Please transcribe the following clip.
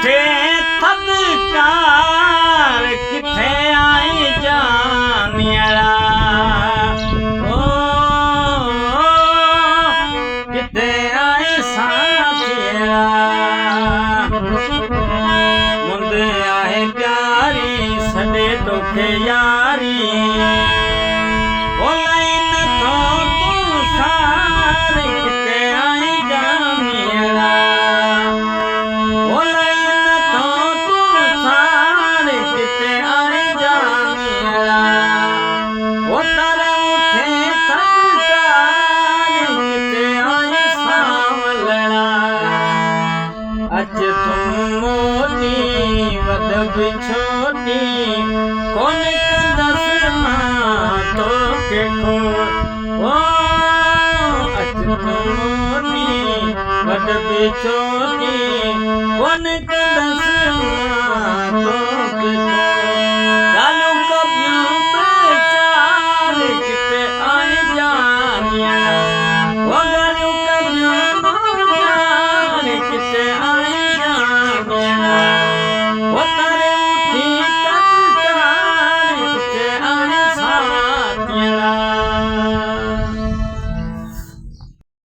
उठे थदकार किथे आए जानिया ओ किथे आए साथिया मुंदे आए प्यारी सदे तोखे यारी छोटी कौन कंदस मां तोखे खो ओ अचनी वड बि छोटी कौन कंदस मां तोखे